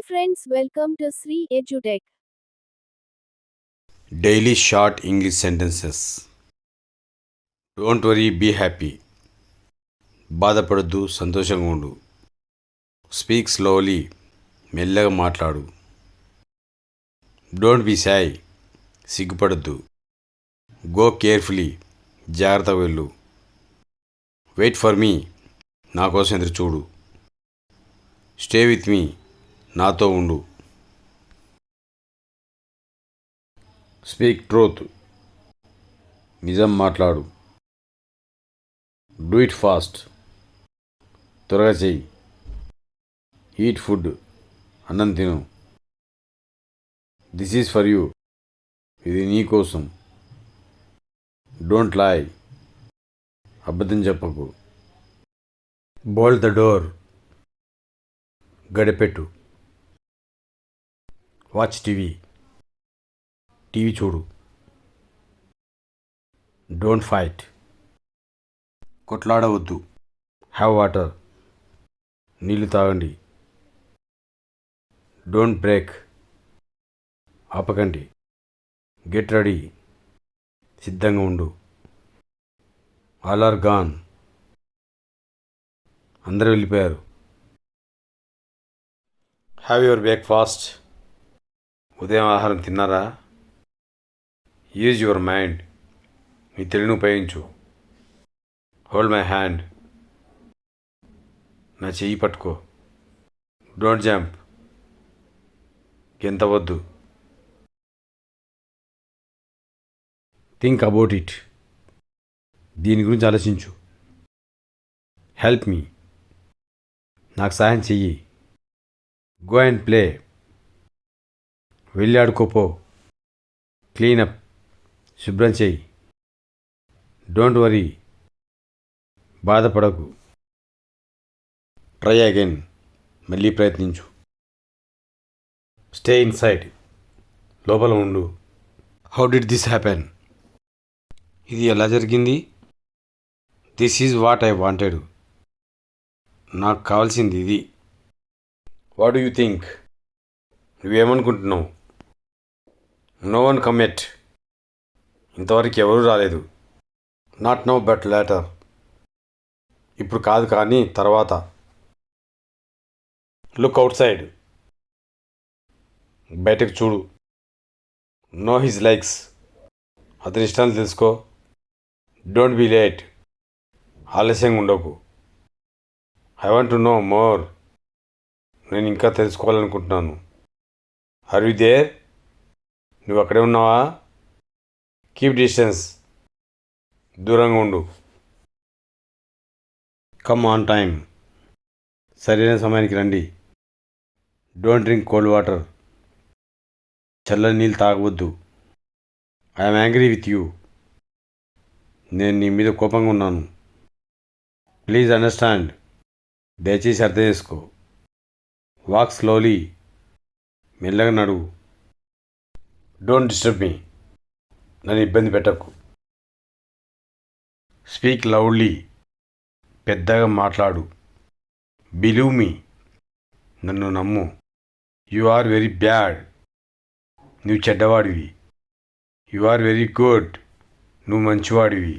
friends, welcome to Sri EduTech. Daily short English sentences. Don't worry, be happy. బాధపడద్దు, సంతోషంగా ఉండు. Speak slowly, మెల్లగా మాట్లాడు. డోంట్ బీ షై, సిగ్గుపడద్దు. గో కేర్ఫుల్లీ, జాగ్రత్తగా వెళ్ళు. వెయిట్ ఫర్ మీ, నా కోసం ఎదురు చూడు. స్టే విత్ మీ, నాతో ఉండు. స్పీక్ ట్రూత్, నిజం మాట్లాడు. డూ ఇట్ ఫాస్ట్, త్వరగా చెయ్యి. ఈట్ ఫుడ్, అన్నం తిను. దిస్ ఈజ్ ఫర్ యూ, ఇది నీ కోసం. డోంట్ లై, అబద్ధం చెప్పకు. బోల్డ్ ద డోర్, గడిపెట్టు. వాచ్ టీవీ, టీవీ చూడు. డోంట్ ఫైట్, కొట్లాడవద్దు. హ్యావ్ వాటర్, నీళ్లు తాగండి. డోంట్ బ్రేక్, ఆపకండి. గెట్ రెడీ, సిద్ధంగా ఉండు. ఆల్ ఆర్ గాన్, అందరూ వెళ్ళిపోయారు. హ్యావ్ యువర్ బ్రేక్ఫాస్ట్, ఉదయం ఆహారం తిన్నారా? యూజ్ యువర్ మైండ్, మీ తెలివిని ఉపయోగించు. హోల్డ్ మై హ్యాండ్, నా చెయ్యి పట్టుకో. డోంట్ జంప్, గెంతవద్దు. థింక్ అబౌట్ ఇట్, దీని గురించి ఆలోచించు. హెల్ప్ మీ, నాకు సహాయం చెయ్యి. గో అండ్ ప్లే, వెళ్ళి ఆడుకోపో. క్లీనప్, శుభ్రం చెయ్యి. డోంట్ వరీ, బాధపడకు. ట్రై అగైన్, మళ్ళీ ప్రయత్నించు. స్టే ఇన్సైడ్, లోపల ఉండు. హౌ డిడ్ దిస్ హ్యాపెన్, ఇది ఎలా జరిగింది? This is what I wanted, నాకు కావాల్సింది ఇది. వాట్ డూ యూ థింక్, నువ్వేమనుకుంటున్నావు? నో వన్ కమ్ ఎట్, ఇంతవరకు ఎవరూ రాలేదు. నాట్ నౌ బట్ లేటర్, ఇప్పుడు కాదు కానీ తర్వాత. లుక్ అవుట్ సైడ్, బయటకు చూడు. నో హిజ్ లైక్స్, అతని ఇష్టాలు తెలుసుకో. డోంట్ బీ లేట్, ఆలస్యంగా ఉండకు. I want to know more, నేను ఇంకా తెలుసుకోవాలనుకుంటున్నాను. ఆర్ యు దేర్, నువ్వు అక్కడే ఉన్నావా? కీప్ డిస్టెన్స్, దూరంగా ఉండు. కమ్ ఆన్ టైం, సరైన సమయానికి రండి. డోంట్ డ్రింక్ కోల్డ్ వాటర్, చల్లని నీళ్ళు తాగవద్దు. ఐఎమ్ యాంగ్రీ విత్ యూ, నేను నీ మీద కోపంగా ఉన్నాను. ప్లీజ్ అండర్స్టాండ్, దయచేసి అర్థం చేసుకో. వాక్ స్లోలీ, మెల్లగా నడువు. డోంట్ డిస్టర్బ్ మీ, నన్ను ఇబ్బంది పెట్టకు. స్పీక్ లౌడ్లీ, పెద్దగా మాట్లాడు. బిలీవ్ మీ, నన్ను నమ్ము. యు ఆర్ వెరీ బ్యాడ్, నువ్వు చెడ్డవాడివి. యు ఆర్ వెరీ గుడ్, నువ్వు మంచివాడివి.